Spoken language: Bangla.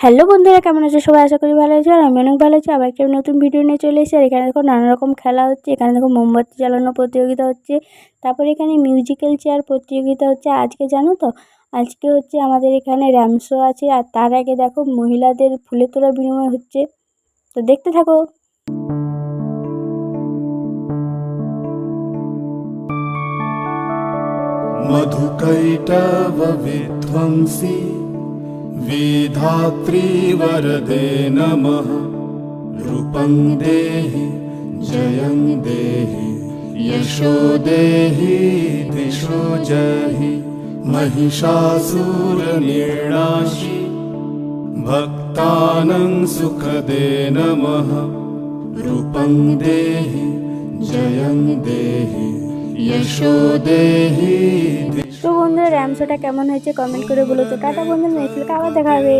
হ্যালো বন্ধুরা, কেমন আছো সবাই? আশা করি ভালো আছো। আর আমি অনেক ভালো আছি। আবার একটা নতুন ভিডিও নিয়ে চলে এসেছি। আর এখানে দেখো নানা রকম খেলা হচ্ছে। এখানে দেখো মোমবাতি জ্বালানো প্রতিযোগিতা হচ্ছে, তারপরে এখানে মিউজিক্যাল চেয়ার প্রতিযোগিতা হচ্ছে। আজকে জানো তো, আজকে হচ্ছে আমাদের এখানে র্যাম শো আছে। আর তার আগে দেখো মহিলাদের ফুলে তোলা বিনিময় হচ্ছে, তো দেখতে থাকো। मधुकैटव विध्वंसी विधात्री वरदे नमः। रूपं देहि जयं देहि यशो देहि दिशो जहि। महिषासुरनिर्णाशि भक्तानां सुखदे नमः। रूपं देहि जयं देहि यशो देहि। তো বন্ধুরা, র্যাম শোটা কেমন হয়েছে কমেন্ট করে বলো তো। টাটা বন্ধুরা, নেক্সট আবার দেখা হবে।